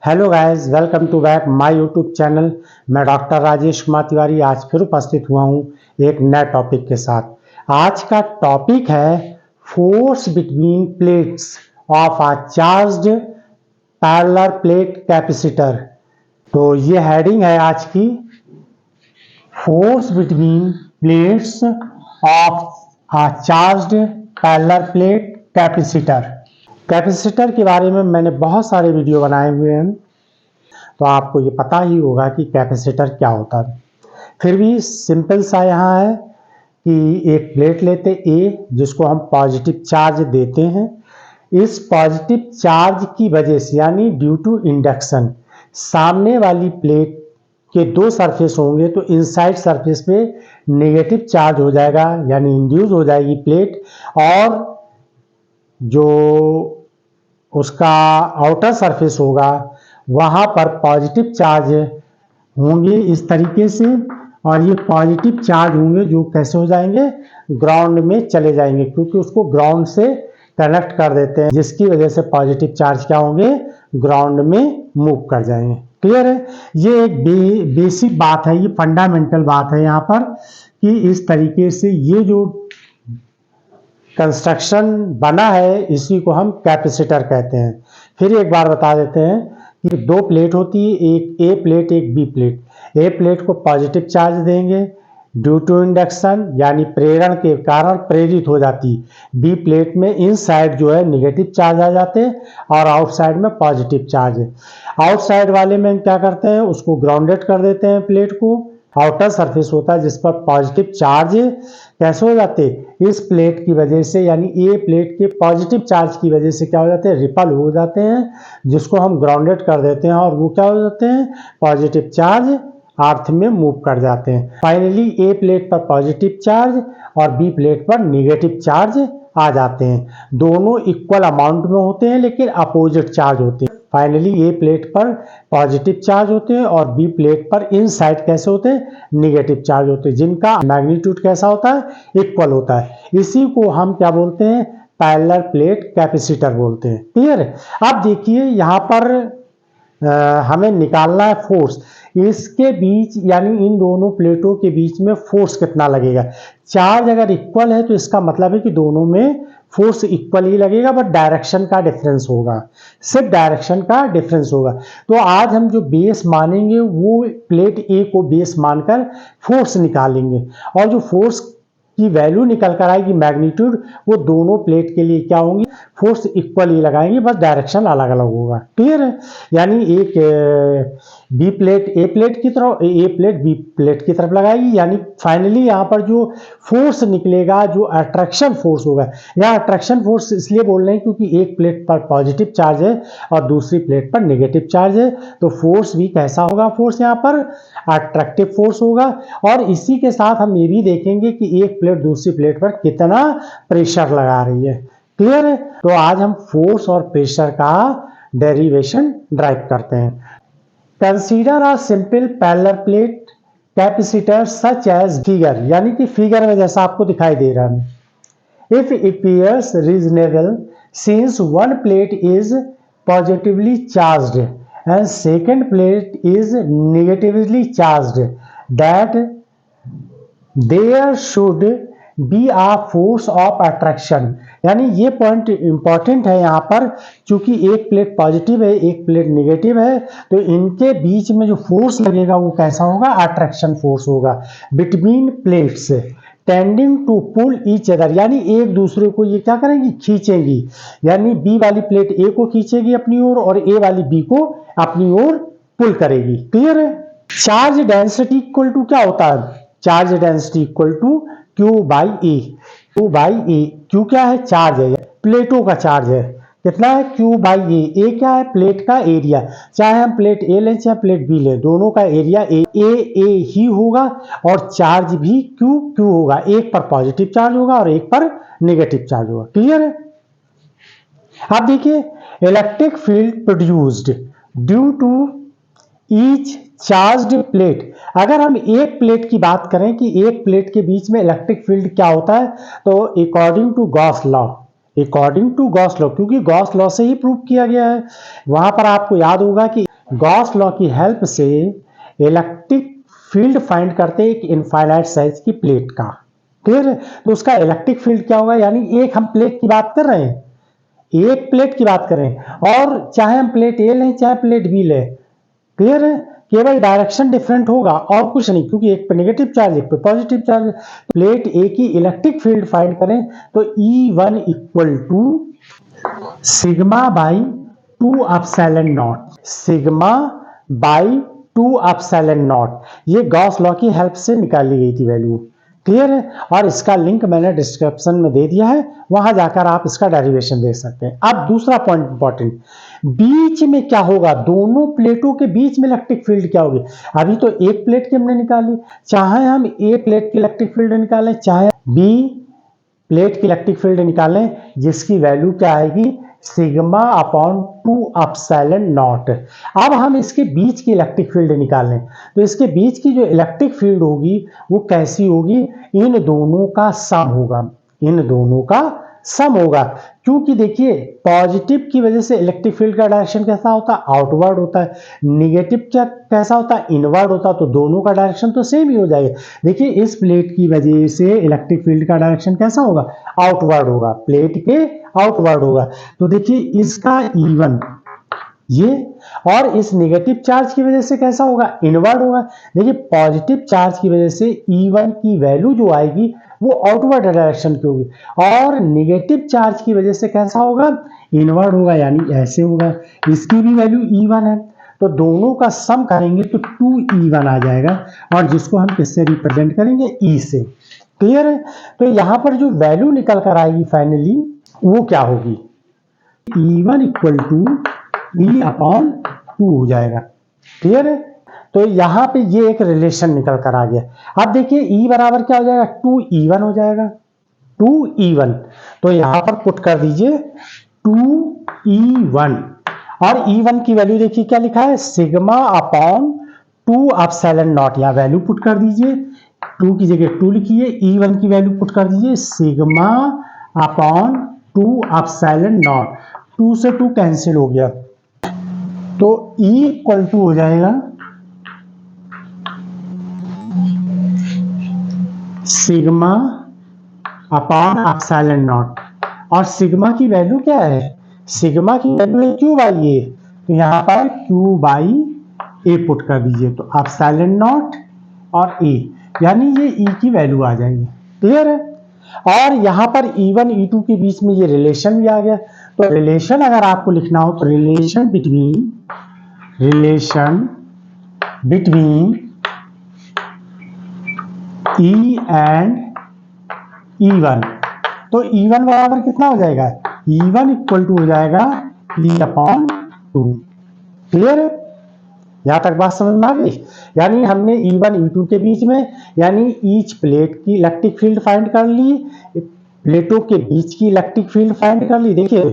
Hello guys, welcome to back my YouTube channel. मैं doctor Rajesh Kumar Tiwari आज फिर उपस्थित हुआ हूँ एक नए टॉपिक के साथ। आज का टॉपिक है force between plates of a charged parallel plate capacitor. तो ये हेडिंग है आज की, force between plates of a charged parallel plate capacitor. Capacitor के बारे में मैंने बहुत सारे वीडियो बनाए हुए हैं, तो आपको ये पता ही होगा कि कैपेसिटर क्या होता है। फिर भी सिंपल सा यहाँ है कि एक प्लेट लेते ए, जिसको हम पॉजिटिव चार्ज देते हैं। इस पॉजिटिव चार्ज की वजह से, यानी ड्यू टू इंडक्शन, सामने वाली प्लेट के दो सरफेस होंगे, तो इनसाइड सरफेस पे नेगेटिव चार्ज हो जाएगा, यानी इंड्यूस हो जाएगी प्लेट, और जो उसका आउटर सरफेस होगा वहाँ पर पॉजिटिव चार्ज होंगे इस तरीके से, और ये पॉजिटिव चार्ज होंगे जो कैसे हो जाएंगे, ग्राउंड में चले जाएंगे, क्योंकि उसको ग्राउंड से कनेक्ट कर देते हैं, जिसकी वजह से पॉजिटिव चार्ज क्या होंगे, ग्राउंड में मूव कर जाएंगे। क्लियर है? ये एक बेसिक बात है, ये फंडामेंटल बात है यहाँ पर, कि इस तरीके से ये जो कंस्ट्रक्शन बना है इसी को हम कैपेसिटर कहते हैं। फिर एक बार बता देते हैं कि दो प्लेट होती है, एक ए प्लेट एक बी प्लेट। ए प्लेट को पॉजिटिव चार्ज देंगे ड्यू टू इंडक्शन, यानी प्रेरण के कारण प्रेरित हो जाती। बी प्लेट में इन साइड जो है निगेटिव चार्ज आ जाते हैं और आउटसाइड में पॉजिटिव चार्ज है। आउटसाइड वाले में क्या करते हैं, उसको ग्राउंडेड कर देते हैं प्लेट को। आउटर सरफेस होता है जिस पर पॉजिटिव चार्ज कैसे हो जाते, इस प्लेट की वजह से, यानी ए प्लेट के पॉजिटिव चार्ज की वजह से क्या हो जाते हैं, रिपल हो जाते हैं, जिसको हम ग्राउंडेड कर देते हैं, और वो क्या हो जाते हैं, पॉजिटिव चार्ज अर्थ में मूव कर जाते हैं। फाइनली ए प्लेट पर पॉजिटिव चार्ज और बी प्लेट पर नेगेटिव चार्ज आ जाते हैं। दोनों इक्वल अमाउंट में होते हैं लेकिन अपोजिट चार्ज होते हैं। फाइनली ए प्लेट पर पॉजिटिव चार्ज होते हैं और बी प्लेट पर इन साइड कैसे होते हैं, निगेटिव चार्ज होते हैं, जिनका मैग्नीट्यूड कैसा होता है, इक्वल होता है। इसी को हम क्या बोलते हैं, पैरेलल प्लेट कैपेसिटर बोलते हैं। क्लियर है? अब देखिए यहाँ पर हमें निकालना है फोर्स। इसके बीच, यानी इन दोनों प्लेटों के बीच में फोर्स कितना लगेगा। चार्ज अगर इक्वल है तो इसका मतलब है कि दोनों में फोर्स इक्वल ही लगेगा, बट डायरेक्शन का डिफरेंस होगा, सिर्फ डायरेक्शन का डिफरेंस होगा। तो आज हम जो बेस मानेंगे वो प्लेट ए को बेस मानकर फोर्स निकालेंगे, और जो फोर्स की वैल्यू निकल कर आएगी, मैग्नीट्यूड, वो दोनों प्लेट के लिए क्या होंगी, फोर्स इक्वल ही लगाएंगे, बस डायरेक्शन अलग अलग होगा। क्लियर है? यानी एक बी प्लेट ए प्लेट की तरफ, ए प्लेट बी प्लेट की तरफ लगाएगी, यानी फाइनली यहाँ पर जो फोर्स निकलेगा, जो अट्रैक्शन फोर्स होगा, यहाँ अट्रैक्शन फोर्स इसलिए बोल रहे हैं क्योंकि एक प्लेट पर पॉजिटिव चार्ज है और दूसरी प्लेट पर नेगेटिव चार्ज है, तो फोर्स भी कैसा होगा, फोर्स यहाँ पर अट्रैक्टिव फोर्स होगा। और इसी के साथ हम ये भी देखेंगे कि एक प्लेट दूसरी प्लेट पर कितना प्रेशर लगा रही है। क्लियर है? तो आज हम फोर्स और प्रेशर का डेरिवेशन ड्राइव करते हैं। Consider a simple parallel plate capacitor such as figure, यानी कि फिगर में जैसा आपको दिखाई दे रहा है। If it appears reasonable since one plate is positively charged and second plate is negatively charged, that there should be a force of attraction। यानी ये पॉइंट इंपॉर्टेंट है यहाँ पर, क्योंकि एक प्लेट पॉजिटिव है एक प्लेट नेगेटिव है, तो इनके बीच में जो फोर्स लगेगा वो कैसा होगा, अट्रैक्शन फोर्स होगा between plates tending to pull each other, यानी एक दूसरे को ये क्या करेंगी, खींचेंगी। यानी बी वाली प्लेट ए को खींचेगी अपनी ओर और ए वाली बी को अपनी ओर पुल करेगी। क्लियर है? चार्ज डेंसिटी इक्वल टू क्या होता है, charge density equal to Q by A. Q by A, Q क्या है, चार्ज है, प्लेटों का चार्ज है, कितना है, क्यू बाई ए। क्या है, प्लेट का एरिया, चाहे हम प्लेट ए लें चाहे प्लेट बी लें, दोनों का एरिया ए ही होगा, और चार्ज भी क्यू होगा। एक पर पॉजिटिव चार्ज होगा और एक पर नेगेटिव चार्ज होगा। क्लियर है? अब देखिए, electric field produced due to each charged plate. अगर हम एक प्लेट की बात करें कि एक प्लेट के बीच में इलेक्ट्रिक फील्ड क्या होता है, तो according to Gauss law, according to Gauss law, क्योंकि गॉस लॉ से ही प्रूव किया गया है। वहां पर आपको याद होगा कि गॉस लॉ की हेल्प से इलेक्ट्रिक फील्ड फाइंड करते एक इनफाइनाइट साइज की प्लेट का। क्लियर है? तो उसका इलेक्ट्रिक फील्ड क्या होगा, यानी एक हम प्लेट की बात कर रहे हैं, एक प्लेट की बात करें, और चाहे हम प्लेट ए लें चाहे प्लेट बी लें, क्लियर है, केवल डायरेक्शन डिफरेंट होगा और कुछ नहीं, क्योंकि एक पे नेगेटिव चार्ज एक पे पॉजिटिव चार्ज। प्लेट ए की इलेक्ट्रिक फील्ड फाइंड करें तो E1 equal to sigma by 2 epsilon naught, sigma by 2 epsilon naught, ये गॉस लॉ की हेल्प से निकाली गई थी वैल्यू। क्लियर है? और इसका लिंक मैंने डिस्क्रिप्शन में दे दिया है, वहां जाकर आप इसका डेरिवेशन देख सकते हैं। अब दूसरा पॉइंट इंपॉर्टेंट, बीच में क्या होगा, दोनों प्लेटों के बीच में इलेक्ट्रिक फील्ड क्या होगी। अभी तो एक प्लेट की हमने निकाली, चाहे हम ए प्लेट की इलेक्ट्रिक फील्ड निकालें चाहे बी प्लेट की इलेक्ट्रिक फील्ड निकालें, जिसकी वैल्यू क्या आएगी, सिग्मा अपॉन 2 एप्सिलॉन नॉट। अब हम इसके बीच की इलेक्ट्रिक फील्ड निकालें तो इसके बीच की जो इलेक्ट्रिक फील्ड होगी वो कैसी होगी, इन दोनों का सम होगा, इन दोनों का सम होगा। क्योंकि देखिए पॉजिटिव की वजह से इलेक्ट्रिक फील्ड का डायरेक्शन कैसा होता है, आउटवर्ड होता है, निगेटिव क्या कैसा होता है, इनवर्ड होता है, तो दोनों का डायरेक्शन तो सेम ही हो जाएगा। देखिए इस प्लेट की वजह से इलेक्ट्रिक फील्ड का डायरेक्शन कैसा होगा, आउटवर्ड होगा, प्लेट के आउटवर्ड होगा। तो देखिए इसका E1 ये, और इस नेगेटिव चार्ज की वजह से कैसा होगा, इनवर्ड होगा। देखिए पॉजिटिव चार्ज की वजह से E1 की वैल्यू जो आएगी वो आउटवर्ड डायरेक्शन की होगी, और नेगेटिव चार्ज की वजह से कैसा होगा, इनवर्ड होगा, यानी ऐसे होगा। इसकी भी वैल्यू E1 है, तो दोनों का सम करेंगे तो 2E1 आ जाएगा, और जिसको हम किससे रिप्रेजेंट करेंगे, E से। क्लियर है? तो यहां पर जो वैल्यू निकल कर आएगी फाइनली वो क्या होगी, E1 equal to E upon 2 हो जाएगा। क्लियर है? तो यहां पे ये एक रिलेशन निकल कर आ गया। अब देखिए E बराबर क्या हो जाएगा, 2E1 हो जाएगा, 2E1। तो यहां पर पुट कर दीजिए 2E1, और E1 की वैल्यू देखिए क्या लिखा है, सिग्मा अपॉन 2 एप्सिलॉन नॉट, यहां वैल्यू पुट कर दीजिए, 2 की जगह 2 लिखिए, E1 की वैल्यू पुट कर दीजिए सिग्मा अपॉन 2 एप्सिलॉन नॉट, 2 से 2 कैंसिल हो गया, तो E इक्वल टू हो जाएगा सिग्मा अपॉन एप्सिलॉन नॉट, और सिग्मा की वैल्यू क्या है, सिग्मा की वैल्यू है Q बाई ए, तो यहां पर Q बाई ए पुट कर दीजिए, तो एप्सिलॉन नॉट और E, यानी ये E की वैल्यू आ जाएगी। क्लियर है? और यहां पर E1 E2 के बीच में ये रिलेशन भी आ गया। तो रिलेशन अगर आपको लिखना हो तो relation between E and E1, तो E1 बराबर कितना हो जाएगा, E1 इक्वल टू हो जाएगा E अपॉन 2। क्लियर है? यहां तक बात समझ में आ गई। यानी हमने E1 E2 के बीच में, यानी ईच प्लेट की इलेक्ट्रिक फील्ड फाइंड कर ली, प्लेटों के बीच की इलेक्ट्रिक फील्ड फाइंड कर ली। देखिए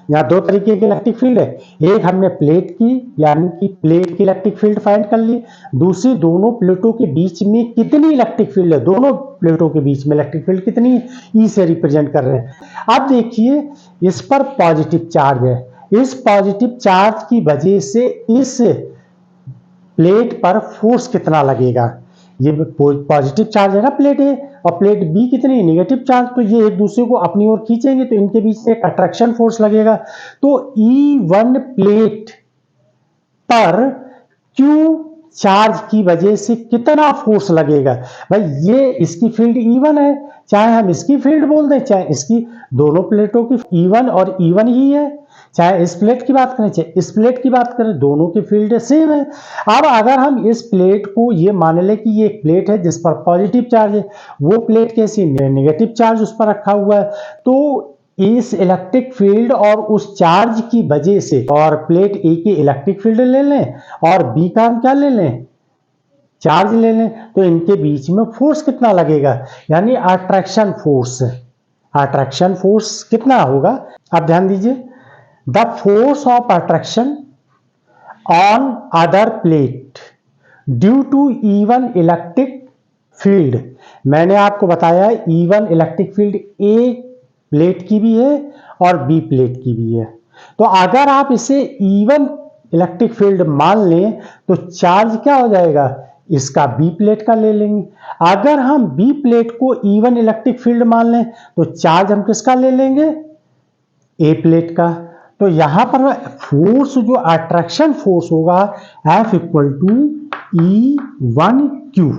यहाँ दो तरीके की इलेक्ट्रिक फील्ड है, एक हमने प्लेट की यानी कि प्लेट की इलेक्ट्रिक फील्ड फाइंड कर ली, दूसरी दोनों प्लेटों के बीच में कितनी इलेक्ट्रिक फील्ड है, दोनों प्लेटों के बीच में इलेक्ट्रिक फील्ड कितनी ई से रिप्रेजेंट कर रहे हैं। अब देखिए इस पर पॉजिटिव चार्ज है, इस पॉजिटिव चार्ज की वजह से इस प्लेट पर फोर्स कितना लगेगा, ये पॉजिटिव चार्ज है ना प्लेट ए, और प्लेट बी कितनी नेगेटिव चार्ज, तो ये एक दूसरे को अपनी ओर खींचेंगे तो इनके बीच में एक अट्रैक्शन फोर्स लगेगा। तो E1 प्लेट पर Q चार्ज की वजह से कितना फोर्स लगेगा, भाई ये इसकी फील्ड E1 है, चाहे हम इसकी फील्ड बोल दें चाहे इसकी, दोनों प्लेटों की E1 और E1 ही है, चाहे इस प्लेट की बात करें चाहे इस प्लेट की बात करें, दोनों की फील्ड सेम है। अब अगर हम इस प्लेट को ये मान लें कि ये एक प्लेट है जिस पर पॉजिटिव चार्ज है, वो प्लेट कैसी नेगेटिव चार्ज उस पर रखा हुआ है, तो इस इलेक्ट्रिक फील्ड और उस चार्ज की वजह से, और प्लेट ए की इलेक्ट्रिक फील्ड ले लें और बी का हम क्या ले लें, चार्ज ले लें, तो इनके बीच में फोर्स कितना लगेगा, यानी अट्रैक्शन फोर्स। अट्रैक्शन फोर्स कितना होगा, आप ध्यान दीजिए, the force of attraction on other plate due to E1 electric field. मैंने आपको बताया E1 इलेक्ट्रिक फील्ड ए प्लेट की भी है और बी प्लेट की भी है। तो अगर आप इसे इवन इलेक्ट्रिक फील्ड मान लें तो चार्ज क्या हो जाएगा, इसका बी प्लेट का ले लेंगे। अगर हम बी प्लेट को इवन इलेक्ट्रिक फील्ड मान लें तो चार्ज हम किसका ले लेंगे, ए प्लेट का। तो यहां पर फोर्स जो अट्रैक्शन फोर्स होगा F equal to E1Q।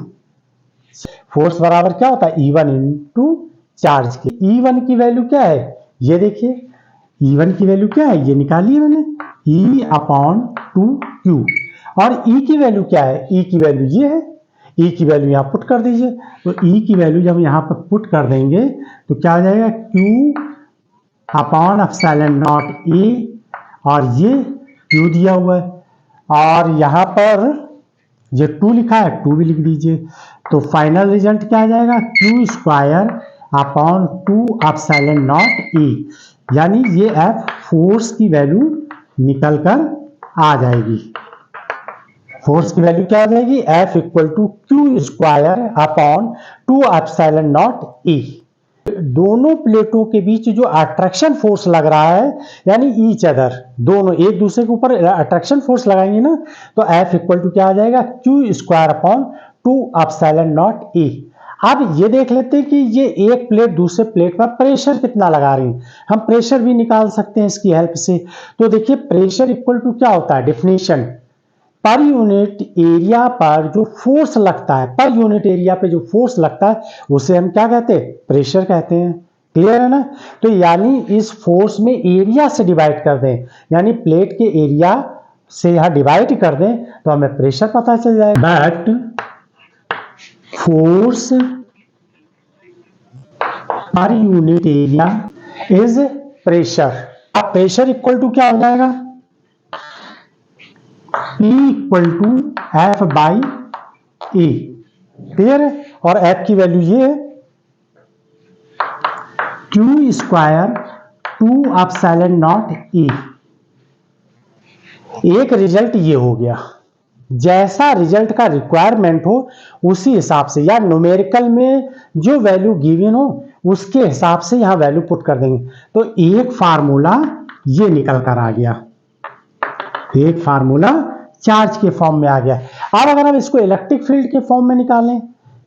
Force बराबर क्या होता है, E1 इंटू चार्ज के। E1 की वैल्यू क्या है, ये देखिए E1 की वैल्यू क्या है, ये निकाली है मैंने, E/2Q। और E की वैल्यू क्या है, E की वैल्यू ये है, E की वैल्यू यहां पुट कर दीजिए। तो E की वैल्यू जब यहां पर पुट कर देंगे तो क्या हो जाएगा, Q/ε0E, और ये Q दिया हुआ है और यहां पर ये 2 लिखा है, 2 भी लिख दीजिए। तो फाइनल रिजल्ट क्या आ जाएगा, Q²/2ε0E, यानी ये F फोर्स की वैल्यू निकल कर आ जाएगी। फोर्स की वैल्यू क्या आ जाएगी, F इक्वल टू Q²/2ε0E। दोनों प्लेटों के बीच जो अट्रैक्शन फोर्स लग रहा है, यानी ईच अदर, दोनों एक दूसरे के ऊपर अट्रैक्शन फोर्स लगाएंगे ना, तो F इक्वल टू क्या आ जाएगा, Q²/2ε0E। अब ये देख लेते हैं कि ये एक प्लेट दूसरे प्लेट पर प्रेशर कितना लगा रही है। हम प्रेशर भी निकाल सकते हैं इसकी हेल्प से। तो देखिए प्रेशर इक्वल टू क्या होता है, डेफिनेशन, पर यूनिट एरिया पर जो फोर्स लगता है, पर यूनिट एरिया पे जो फोर्स लगता है उसे हम क्या कहते हैं, प्रेशर कहते हैं। क्लियर है ना। तो यानी इस फोर्स में एरिया से डिवाइड कर दें, यानी प्लेट के एरिया से यहां डिवाइड कर दें तो हमें प्रेशर पता चल जाएगा। But force per unit area is pressure. अब प्रेशर इक्वल टू क्या हो जाएगा, P equal to F/A। Clear है। और F की वैल्यू ये है Q²/2ε0E। एक रिजल्ट ये हो गया। जैसा रिजल्ट का रिक्वायरमेंट हो उसी हिसाब से, या न्यूमेरिकल में जो वैल्यू गिवन हो उसके हिसाब से यहां वैल्यू पुट कर देंगे। तो एक फार्मूला ये निकल कर आ गया, एक फार्मूला चार्ज के फॉर्म में आ गया। अब अगर हम इसको इलेक्ट्रिक फील्ड के फॉर्म में निकालें,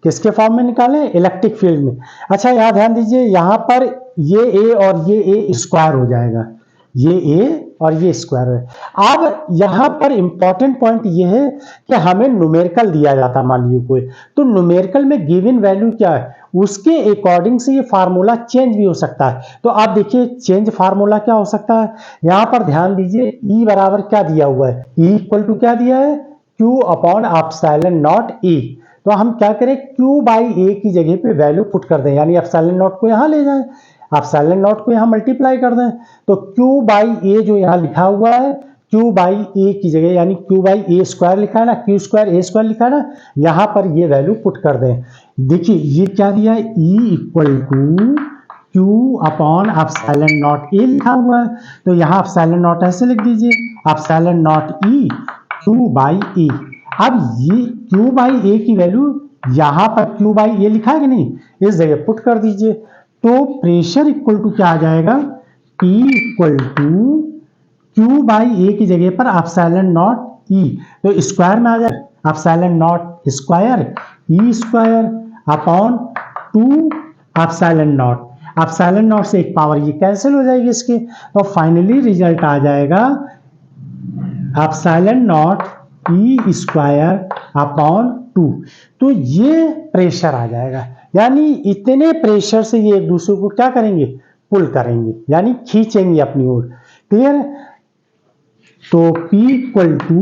किसके फॉर्म में निकालें, इलेक्ट्रिक फील्ड में। अच्छा यहां ध्यान दीजिए, यहां पर ये ए और ये ए स्क्वायर हो जाएगा, ये ए और ये स्क्वायर है। अब यहां पर इंपॉर्टेंट पॉइंट ये है कि हमें न्यूमेरिकल दिया जाता है, मान लीजिए कोई, तो न्यूमेरिकल में गिवन वैल्यू क्या है उसके अकॉर्डिंग से ये फार्मूला चेंज भी हो सकता है। तो आप देखिए चेंज फार्मूला क्या हो सकता है, यहां पर ध्यान दीजिए E बराबर क्या दिया हुआ है, E इक्वल टू क्या दिया है, Q/ε0E। तो हम क्या करें, Q/A की जगह पे वैल्यू पुट कर दें, यानी ε0 को यहां ले जाएं, ε0 को यहां मल्टीप्लाई कर दें। तो Q/A जो यहां लिखा हुआ है, Q/A की जगह यानी Q/A² लिखा है ना, Q²A² लिखा है ना, यहां पर ये वैल्यू पुट कर दें। देखिए ये क्या दिया है, E इक्वल टू Q/ε0A लिखा हुआ है। तो यहां ε0 ऐसे लिख दीजिए, ε0E Q/A। अब ये Q/A की वैल्यू यहां पर Q/A लिखा है कि नहीं, इस जगह पुट कर दीजिए। तो प्रेशर इक्वल टू क्या आ जाएगा, P इक्वल टू Q/A की जगह पर ε0E, तो स्क्वायर में आ जाए ε0² E² अपॉन 2ε0। ε0 से एक पावर ये कैंसिल हो जाएगी इसके, तो फाइनली रिजल्ट आ जाएगा ε0E² अपॉन 2। तो ये प्रेशर आ जाएगा, यानी इतने प्रेशर से ये एक दूसरे को क्या करेंगे, पुल करेंगे, यानी खींचेंगे अपनी ओर। क्लियर है। तो P equal to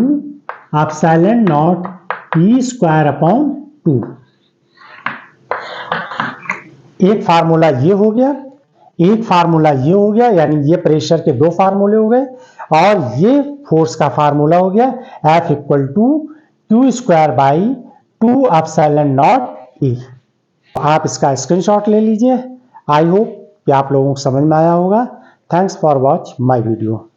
ε0E² upon 2। एक फार्मूला ये हो गया, एक फार्मूला ये हो गया, यानी ये प्रेशर के दो फार्मूले हो गए, और ये फोर्स का फार्मूला हो गया F इक्वल टू Q²/2ε0E। आप इसका स्क्रीनशॉट ले लीजिए। आई होप कि आप लोगों को समझ में आया होगा। Thanks for watch my video.